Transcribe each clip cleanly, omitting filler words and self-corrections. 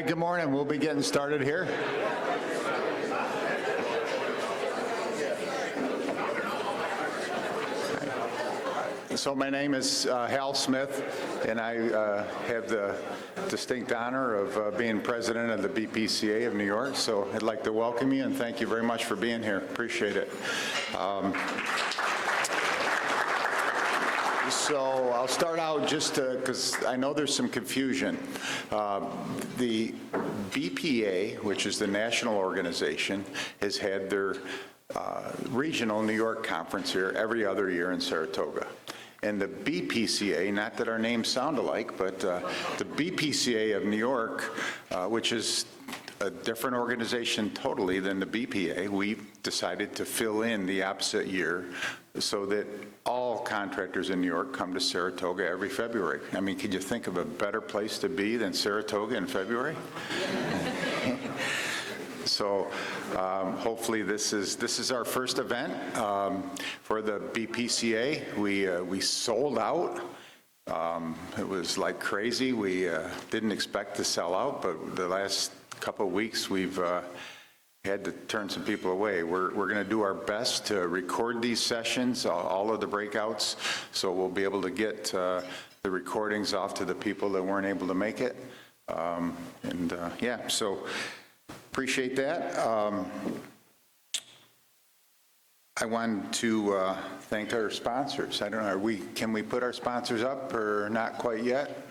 right, good morning. We'll be getting started here. So my name is Hal Smith, and I have the distinct honor of being president of the BPCA of New York. So I'd like to welcome you and thank you very much for being here. Appreciate it. So I'll start out just because I know there's some confusion. The BPA, which is the national organization, has had their regional New York conference here every other year in Saratoga. And the BPCA, not that our names sound alike, but the BPCA of New York, which is a different organization totally than the BPA, we decided to fill in the opposite year so that all contractors in New York come to Saratoga every February. I mean, can you think of a better place to be than Saratoga in February? So hopefully this is our first event for the BPCA. We sold out. It was like crazy. We didn't expect to sell out, but the last couple of weeks we've had to turn some people away. We're going to do our best to record these sessions, all of the breakouts, so we'll be able to get the recordings off to the people that weren't able to make it. Yeah, so appreciate that. I wanted to thank our sponsors. I don't know, can we put our sponsors up or not quite yet?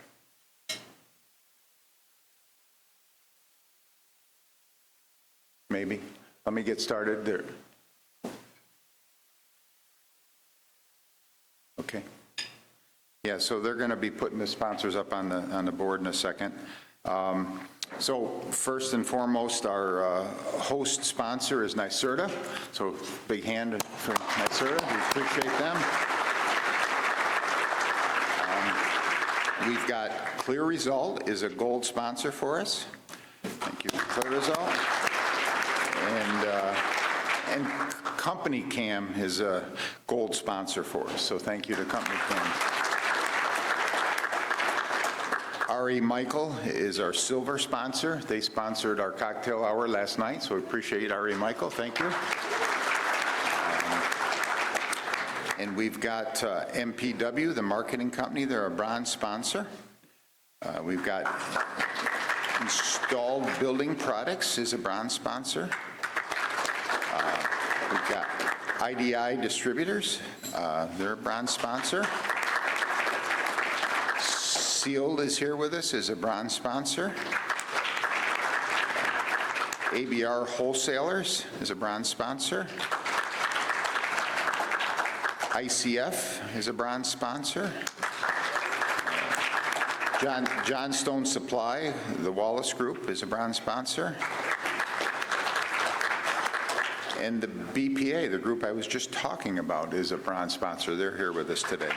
Maybe. Let me get started there. Okay. Yeah, so they're going to be putting the sponsors up on the board in a second. So first and foremost, our host sponsor is NYSERDA. So big hand for NYSERDA. We appreciate them. We've got Clear Result is a gold sponsor for us. Thank you, Clear Result. And Company Cam is a gold sponsor for us. So thank you to Company Cam. R.E. Michael is our silver sponsor. They sponsored our cocktail hour last night, so we appreciate R.E. Michael. Thank you. And we've got MPW, the marketing company. They're a bronze sponsor. We've got Installed Building Products is a bronze sponsor. We've got IDI Distributors. They're a bronze sponsor. Sealed is here with us as a bronze sponsor. ABR Wholesalers is a bronze sponsor. ICF is a bronze sponsor. Johnstone Supply, the Wallace Group, is a bronze sponsor. And the BPA, the group I was just talking about, is a bronze sponsor. They're here with us today.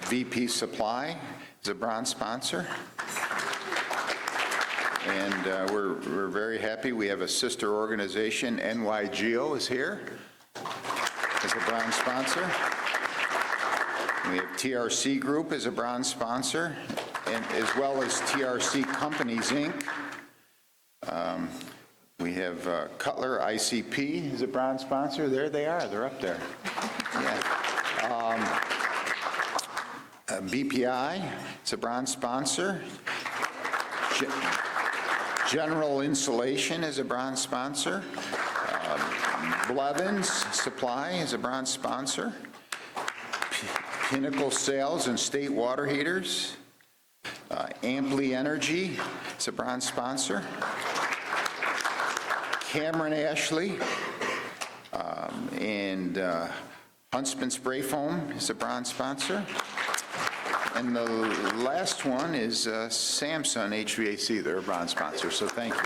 VP Supply is a bronze sponsor. And we're very happy. We have a sister organization, NYGO, is here as a bronze sponsor. We have TRC Group as a bronze sponsor, and as well as TRC Companies, Inc. We have Cutler ICP as a bronze sponsor. There they are. They're up there. Yeah. BPI, it's a bronze sponsor. General Insulation is a bronze sponsor. Blevins Supply is a bronze sponsor. Pinnacle Sales and State Water Heaters. Amply Energy is a bronze sponsor. Cameron Ashley and Huntsman Spray Foam is a bronze sponsor. And the last one is Samsung HVAC. They're a bronze sponsor, so thank you.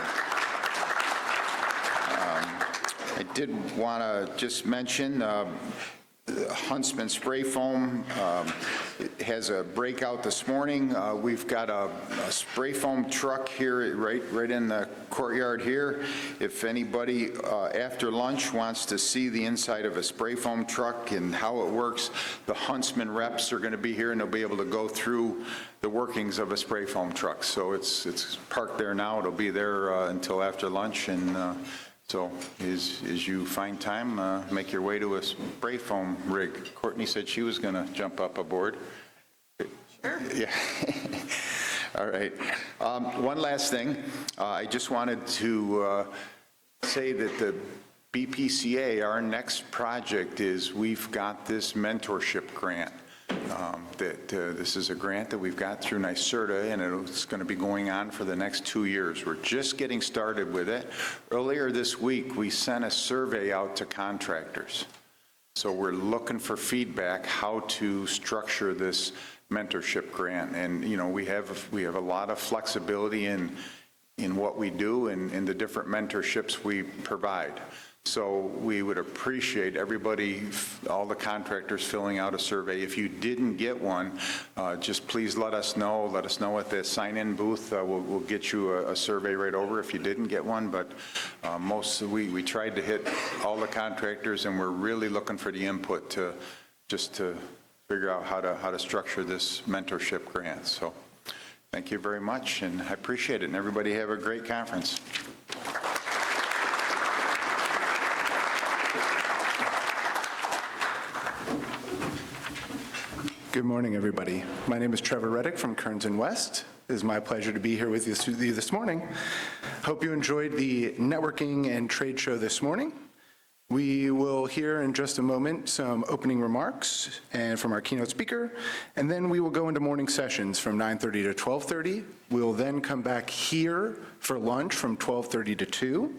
I did want to just mention Huntsman Spray Foam has a breakout this morning. We've got a spray foam truck here right in the courtyard here. If anybody after lunch wants to see the inside of a spray foam truck and how it works, the Huntsman reps are going to be here, and they'll be able to go through the workings of a spray foam truck. So it's parked there now. It'll be there until after lunch, and so as you find time, make your way to a spray foam rig. Courtney said she was going to jump up aboard. Sure. Yeah. All right. One last thing. I just wanted to say that the BPCA, our next project is we've got this mentorship grant. This is a grant that we've got through NYSERDA, and it's going to be going on for the next 2 years. We're just getting started with it. Earlier this week, we sent a survey out to contractors. So we're looking for feedback how to structure this mentorship grant. And, you know, we have a lot of flexibility in what we do and in the different mentorships we provide. So we would appreciate everybody, all the contractors, filling out a survey. If you didn't get one, just please let us know. Let us know at the sign-in booth. We'll get you a survey right over if you didn't get one. But we tried to hit all the contractors, and we're really looking for the input to figure out how to structure this mentorship grant. So thank you very much, and I appreciate it. And everybody have a great conference. Good morning, everybody. My name is Trevor Reddick from Kearns & West. It is my pleasure to be here with you this morning. Hope you enjoyed the networking and trade show this morning. We will hear in just a moment some opening remarks from our keynote speaker, and then we will go into morning sessions from 9:30 to 12:30. We will then come back here for lunch from 12:30 to 2.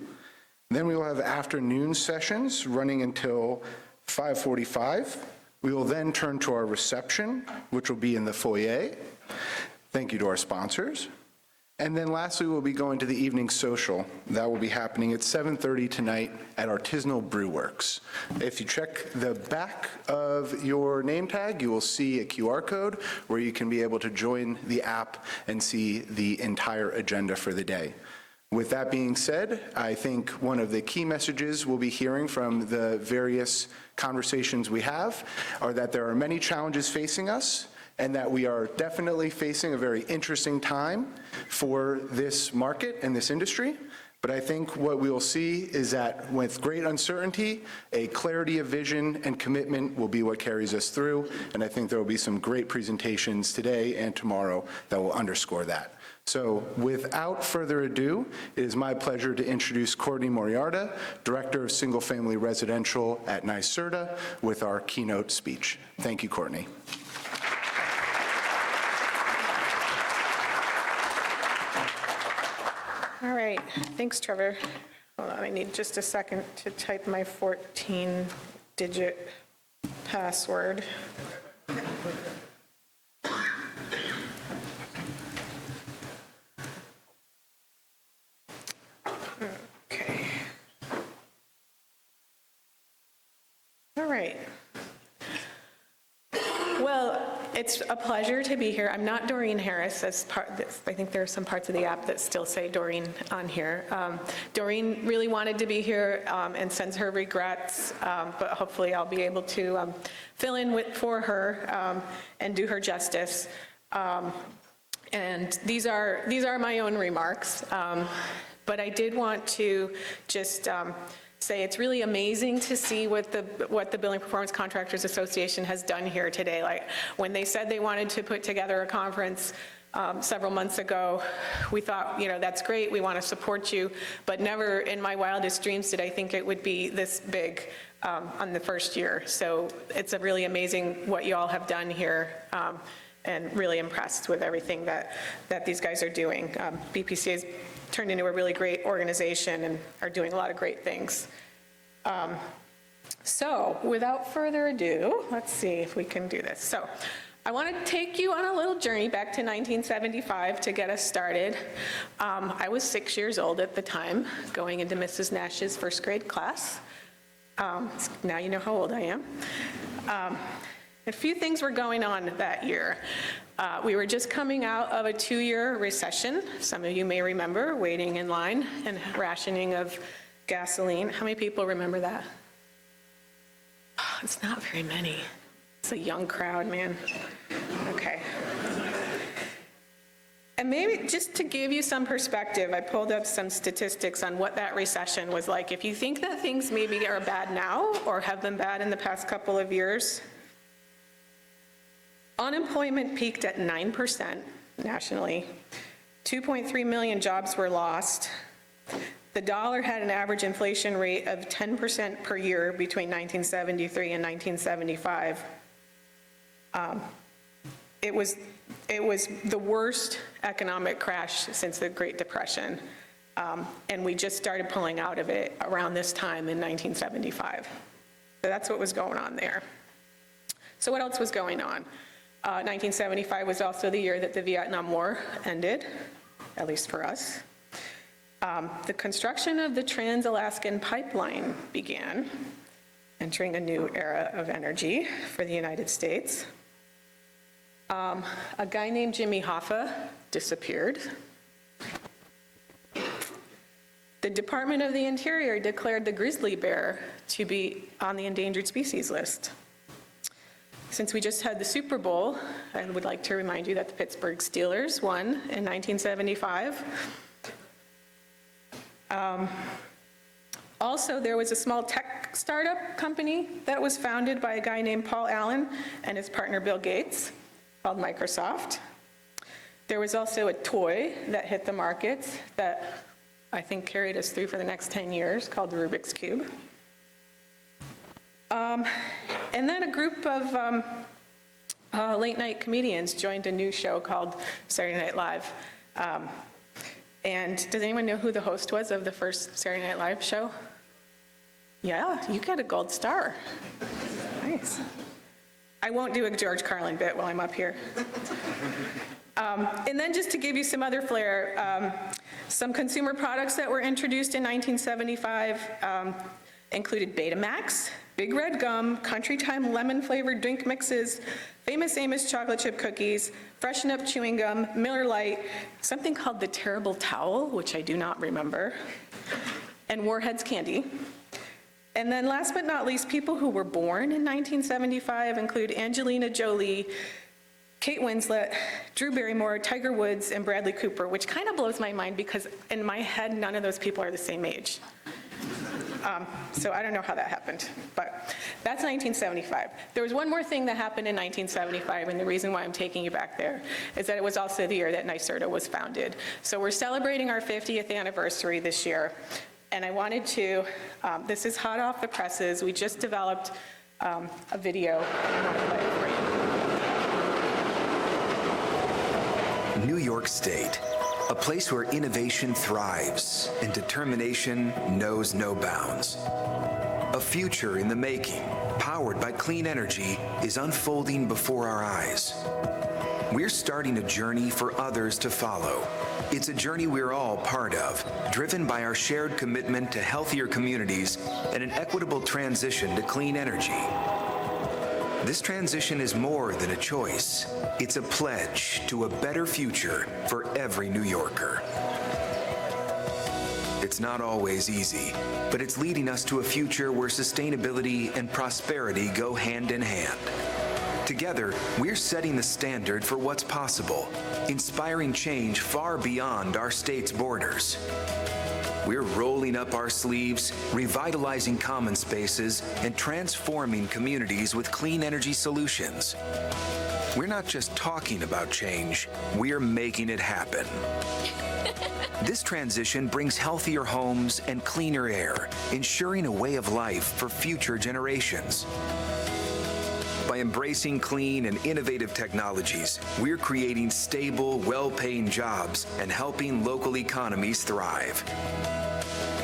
Then we will have afternoon sessions running until 5:45. We will then turn to our reception, which will be in the foyer. Thank you to our sponsors. And then lastly, we'll be going to the evening social. That will be happening at 7:30 tonight at Artisanal Brew Works. If you check the back of your name tag, you will see a QR code where you can be able to join the app and see the entire agenda for the day. With that being said, I think one of the key messages we'll be hearing from the various conversations we have are that there are many challenges facing us, and that we are definitely facing a very interesting time for this market and this industry. But I think what we will see is that with great uncertainty, a clarity of vision and commitment will be what carries us through, and I think there will be some great presentations today and tomorrow that will underscore that. So without further ado, it is my pleasure to introduce Courtney Moriarta, Director of Single Family Residential at NYSERDA, with our keynote speech. Thank you, Courtney. All right, thanks, Trevor. Hold on, I need just a second to type my 14-digit password. Okay. All right. Well, it's a pleasure to be here. I'm not Doreen Harris. I think there are some parts of the app that still say Doreen on here. Doreen really wanted to be here and sends her regrets, but hopefully I'll be able to fill in for her and do her justice. And these are my own remarks, but I did want to just say it's really amazing to see what the Building Performance Contractors Association has done here today. Like when they said they wanted to put together a conference several months ago, we thought, you know, that's great, we want to support you, but never in my wildest dreams did I think it would be this big on the first year. So it's a really amazing what you all have done here, and really impressed with everything that these guys are doing. BPCA has turned into a really great organization and are doing a lot of great things. So without further ado, let's see if we can do this. So I want to take you on a little journey back to 1975 to get us started. I was 6 years old at the time, going into Mrs. Nash's first grade class. Now you know how old I am. A few things were going on that year. We were just coming out of a 2-year recession. Some of you may remember waiting in line and rationing of gasoline. How many people remember that? Oh, it's not very many. It's a young crowd, man. Okay. And maybe just to give you some perspective, I pulled up some statistics on what that recession was like. If you think that things maybe are bad now or have been bad in the past couple of years, unemployment peaked at 9% nationally. 2.3 million jobs were lost. The dollar had an average inflation rate of 10% per year between 1973 and 1975. It was the worst economic crash since the Great Depression, and we just started pulling out of it around this time in 1975. So that's what was going on there. So what else was going on? 1975 was also the year that the Vietnam War ended, at least for us. The construction of the Trans-Alaskan Pipeline began, entering a new era of energy for the United States. A guy named Jimmy Hoffa disappeared. The Department of the Interior declared the grizzly bear to be on the endangered species list. Since we just had the Super Bowl, I would like to remind you that the Pittsburgh Steelers won in 1975. Also, there was a small tech startup company that was founded by a guy named Paul Allen and his partner Bill Gates, called Microsoft. There was also a toy that hit the markets that I think carried us through for the next 10 years, called the Rubik's Cube. And then a group of late-night comedians joined a new show called Saturday Night Live. And does anyone know who the host was of the first Saturday Night Live show? Yeah, you got a gold star. Nice. I won't do a George Carlin bit while I'm up here. And then just to give you some other flair, some consumer products that were introduced in 1975 included Betamax, Big Red Gum, Country Time lemon-flavored drink mixes, Famous Amos chocolate chip cookies, Freshen Up chewing gum, Miller Lite, something called the Terrible Towel, which I do not remember, and Warheads candy. And then last but not least, people who were born in 1975 include Angelina Jolie, Kate Winslet, Drew Barrymore, Tiger Woods, and Bradley Cooper, which kind of blows my mind because in my head, none of those people are the same age. So I don't know how that happened, but that's 1975. There was one more thing that happened in 1975, and the reason why I'm taking you back there is that it was also the year that NYSERDA was founded. So we're celebrating our 50th anniversary this year, and I wanted to, this is hot off the presses. We just developed a video, and I want to play it for you. New York State, a place where innovation thrives and determination knows no bounds. A future in the making, powered by clean energy, is unfolding before our eyes. We're starting a journey for others to follow. It's a journey we're all part of, driven by our shared commitment to healthier communities and an equitable transition to clean energy. This transition is more than a choice. It's a pledge to a better future for every New Yorker. It's not always easy, but it's leading us to a future where sustainability and prosperity go hand in hand. Together, we're setting the standard for what's possible, inspiring change far beyond our state's borders. We're rolling up our sleeves, revitalizing common spaces, and transforming communities with clean energy solutions. We're not just talking about change, we're making it happen. This transition brings healthier homes and cleaner air, ensuring a way of life for future generations. By embracing clean and innovative technologies, we're creating stable, well-paying jobs and helping local economies thrive.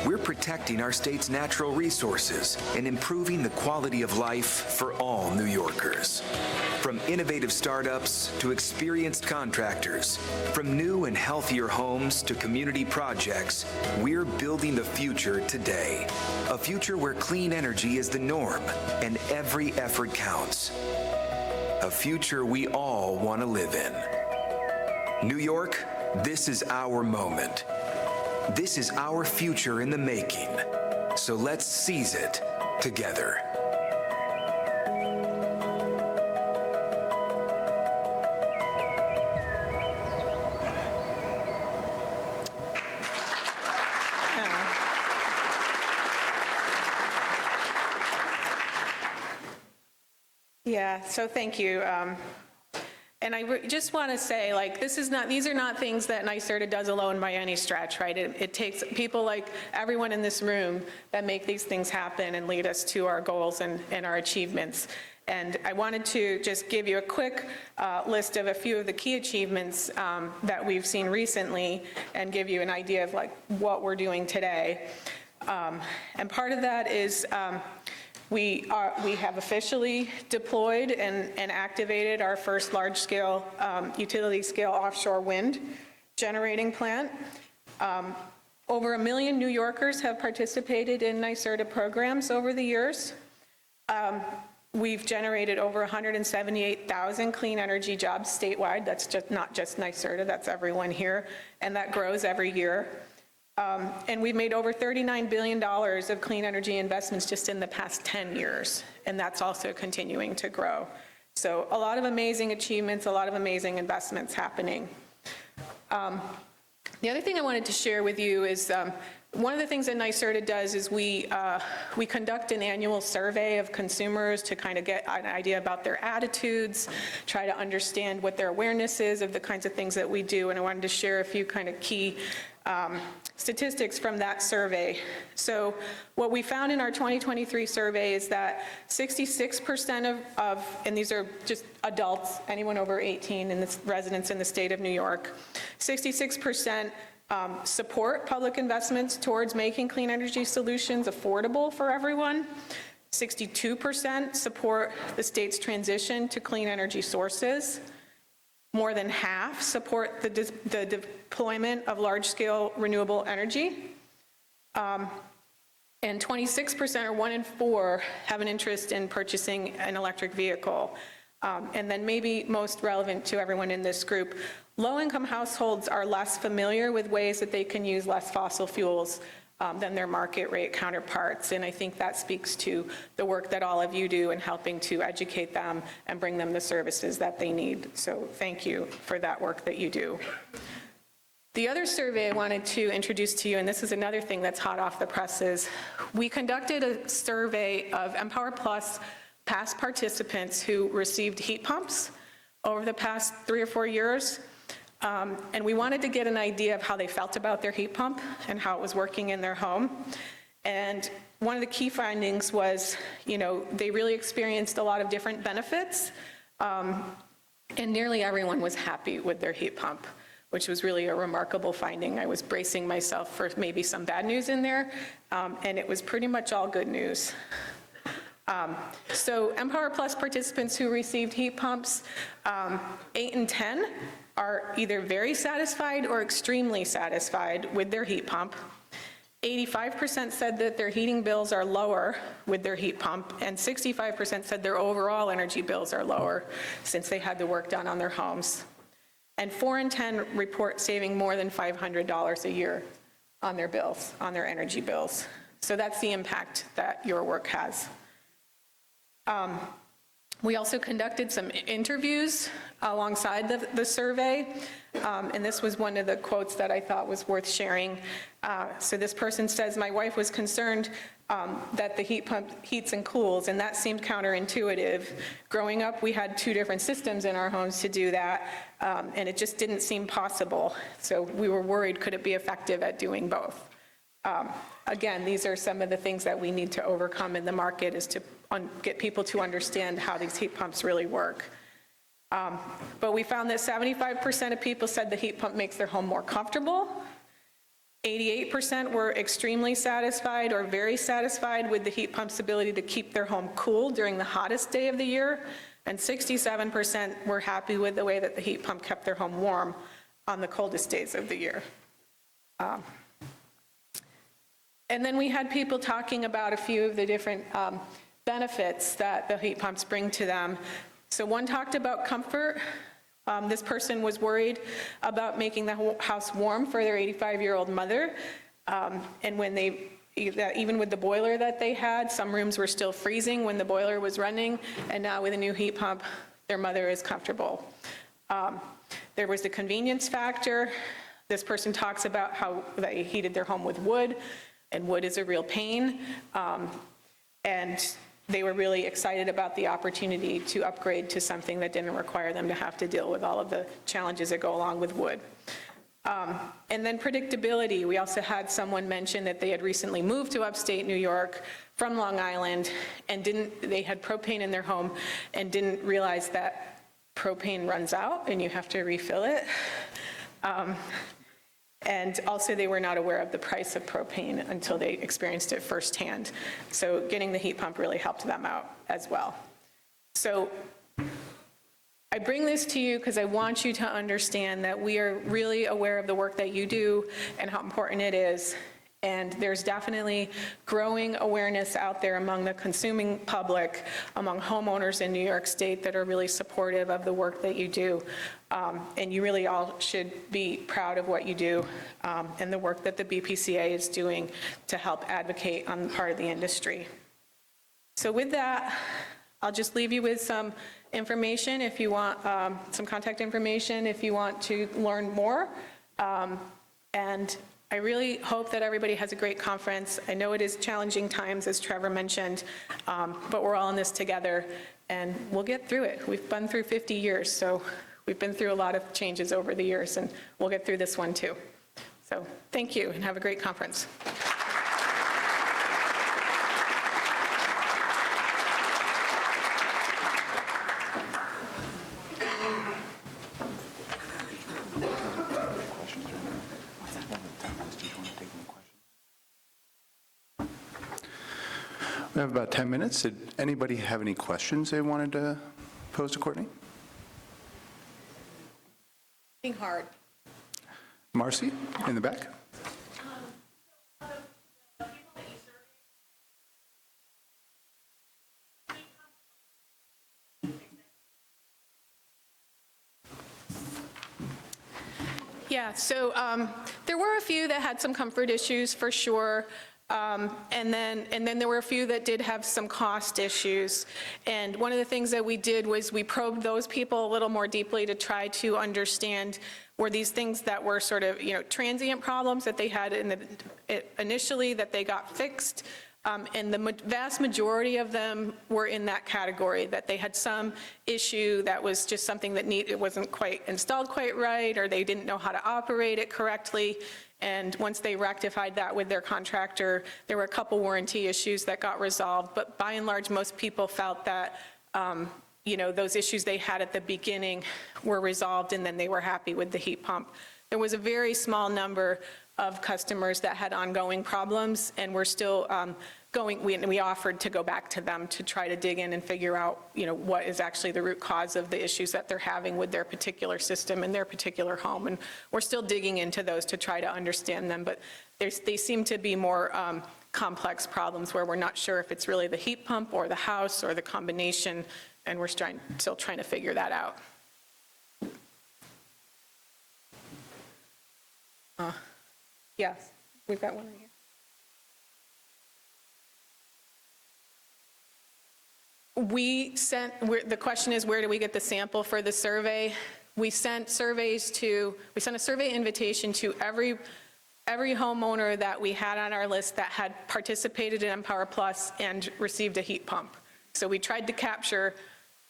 We're protecting our state's natural resources and improving the quality of life for all New Yorkers. From innovative startups to experienced contractors, from new and healthier homes to community projects, we're building the future today. A future where clean energy is the norm and every effort counts. a future we all want to live in. New York, this is our moment. This is our future in the making. So let's seize it together. Yeah, so thank you. And I just want to say, like, these are not things that NYSERDA does alone by any stretch, right? It takes people like everyone in this room that make these things happen and lead us to our goals and our achievements. And I wanted to just give you a quick list of a few of the key achievements that we've seen recently and give you an idea of like what we're doing today. And part of that is we have officially deployed and activated our first large-scale utility-scale offshore wind generating plant. Over 1 million New Yorkers have participated in NYSERDA programs over the years. We've generated over 178,000 clean energy jobs statewide. That's just not just NYSERDA, that's everyone here, and that grows every year. And we've made over $39 billion of clean energy investments just in the past 10 years, and that's also continuing to grow. So a lot of amazing achievements, a lot of amazing investments happening. The other thing I wanted to share with you is one of the things that NYSERDA does is we conduct an annual survey of consumers to kind of get an idea about their attitudes, try to understand what their awareness is of the kinds of things that we do, and I wanted to share a few kind of key statistics from that survey. So what we found in our 2023 survey is that 66% of, and these are just adults, anyone over 18 and residents in the state of New York, 66% support public investments towards making clean energy solutions affordable for everyone. 62% support the state's transition to clean energy sources. More than half support the deployment of large-scale renewable energy. And 26%, or 1 in 4, have an interest in purchasing an electric vehicle. And then maybe most relevant to everyone in this group, low-income households are less familiar with ways that they can use less fossil fuels than their market rate counterparts. And I think that speaks to the work that all of you do in helping to educate them and bring them the services that they need. So thank you for that work that you do. The other survey I wanted to introduce to you, and this is another thing that's hot off the presses, we conducted a survey of Empower Plus past participants who received heat pumps over the past 3 or 4 years. And we wanted to get an idea of how they felt about their heat pump and how it was working in their home. And one of the key findings was, they really experienced a lot of different benefits, and nearly everyone was happy with their heat pump, which was really a remarkable finding. I was bracing myself for maybe some bad news in there, and it was pretty much all good news. So Empower Plus participants who received heat pumps, 8 in 10 are either very satisfied or extremely satisfied with their heat pump. 85% said that their heating bills are lower with their heat pump, and 65% said their overall energy bills are lower since they had the work done on their homes. And 4 in 10 report saving more than $500 a year on their bills, on their energy bills. So that's the impact that your work has. We also conducted some interviews alongside the survey, and this was one of the quotes that I thought was worth sharing. So this person says, "My wife was concerned that the heat pump heats and cools, and that seemed counterintuitive. Growing up, we had 2 different systems in our homes to do that, and it just didn't seem possible. So we were worried, could it be effective at doing both?" Again, these are some of the things that we need to overcome in the market, is to get people to understand how these heat pumps really work. But we found that 75% of people said the heat pump makes their home more comfortable. 88% were extremely satisfied or very satisfied with the heat pump's ability to keep their home cool during the hottest day of the year. And 67% were happy with the way that the heat pump kept their home warm on the coldest days of the year. And then we had people talking about a few of the different benefits that the heat pumps bring to them. So one talked about comfort. This person was worried about making the house warm for their 85-year-old mother. And when even with the boiler that they had, some rooms were still freezing when the boiler was running, and now with a new heat pump, their mother is comfortable. There was the convenience factor. This person talks about how they heated their home with wood, and wood is a real pain. And they were really excited about the opportunity to upgrade to something that didn't require them to have to deal with all of the challenges that go along with wood. And then predictability. We also had someone mention that they had recently moved to upstate New York from Long Island and they had propane in their home and didn't realize that propane runs out and you have to refill it. And also they were not aware of the price of propane until they experienced it firsthand. So getting the heat pump really helped them out as well. So I bring this to you because I want you to understand that we are really aware of the work that you do and how important it is. And there's definitely growing awareness out there among the consuming public, among homeowners in New York State that are really supportive of the work that you do. And you really all should be proud of what you do and the work that the BPCA is doing to help advocate on the part of the industry. So with that, I'll just leave you with some information if you want, some contact information if you want to learn more. And I really hope that everybody has a great conference. I know it is challenging times, as Trevor mentioned, but we're all in this together, and we'll get through it. We've been through 50 years, so we've been through a lot of changes over the years, and we'll get through this one too. So thank you, and have a great conference. We have about 10 minutes. Did anybody have any questions they wanted to pose to Courtney? Being hard. Marcy, in the back. Yeah, so there were a few that had some comfort issues for sure. And then there were a few that did have some cost issues. And one of the things that we did was we probed those people a little more deeply to try to understand, were these things that were sort of, transient problems that they had initially that they got fixed. And the vast majority of them were in that category, that they had some issue that was just something that it wasn't quite installed quite right, or they didn't know how to operate it correctly. And once they rectified that with their contractor, there were a couple warranty issues that got resolved. But by and large, most people felt that, those issues they had at the beginning were resolved, and then they were happy with the heat pump. There was a very small number of customers that had ongoing problems, and we're still we offered to go back to them to try to dig in and figure out, what is actually the root cause of the issues that they're having with their particular system and their particular home. And we're still digging into those to try to understand them, but they seem to be more complex problems where we're not sure if it's really the heat pump or the house or the combination, and we're still trying to figure that out. Yes, we've got one right here. The question is, where do we get the sample for the survey? We sent a survey invitation to every homeowner that we had on our list that had participated in Empower Plus and received a heat pump. So we tried to capture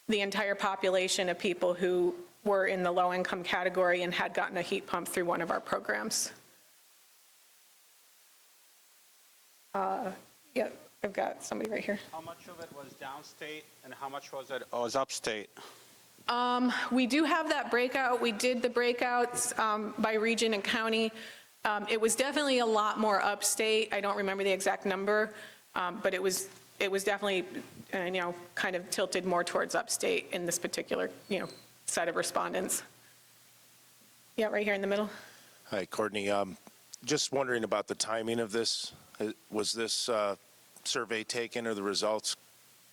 the entire population of people who were in the low-income category and had gotten a heat pump through one of our programs. Yeah, I've got somebody right here. How much of it was downstate and how much was upstate? We do have that breakout. We did the breakouts by region and county. It was definitely a lot more upstate. I don't remember the exact number, but it was definitely, kind of tilted more towards upstate in this particular, set of respondents. Yeah, right here in the middle. Hi, Courtney. Just wondering about the timing of this. Was this survey taken or the results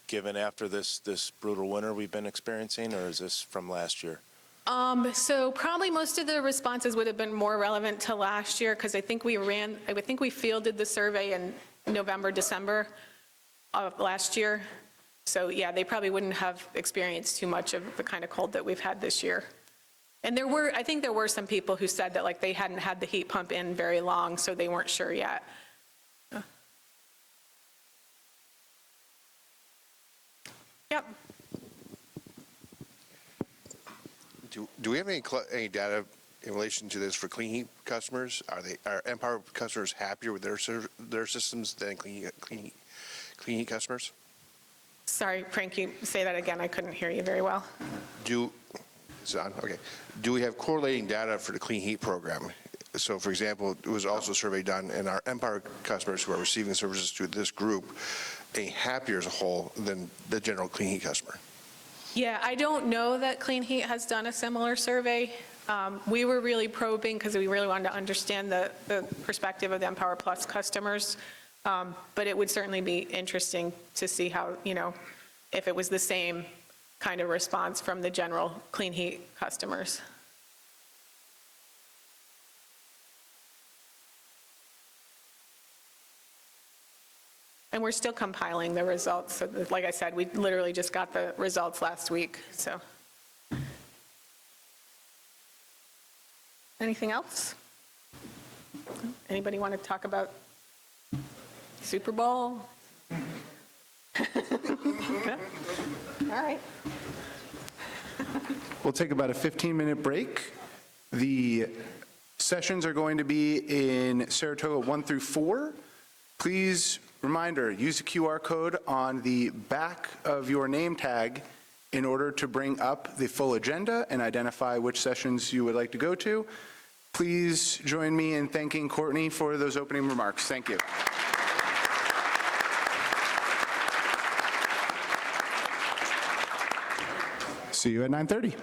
given after this brutal winter we've been experiencing, or is this from last year? So probably most of the responses would have been more relevant to last year, because I think we fielded the survey in November, December of last year. So yeah, they probably wouldn't have experienced too much of the kind of cold that we've had this year. And I think there were some people who said that like they hadn't had the heat pump in very long, so they weren't sure yet. Yep. Do we have any data in relation to this for clean heat customers? Are Empower customers happier with their systems than clean heat customers? Sorry, Frank, you say that again. I couldn't hear you very well. Is it on? Okay. Do we have correlating data for the clean heat program? So, for example, it was also a survey done, and our Empower customers who are receiving services through this group are happier as a whole than the general clean heat customer. Yeah, I don't know that Clean Heat has done a similar survey. We were really probing because we really wanted to understand the perspective of the Empower Plus customers. But it would certainly be interesting to see how, if it was the same kind of response from the general Clean Heat customers. And we're still compiling the results. So like I said, we literally just got the results last week, so. Anything else? Anybody want to talk about Super Bowl? All right. We'll take about a 15-minute break. The sessions are going to be in Saratoga 1 through 4. Please, reminder, use the QR code on the back of your name tag in order to bring up the full agenda and identify which sessions you would like to go to. Please join me in thanking Courtney for those opening remarks. Thank you. See you at 9:30.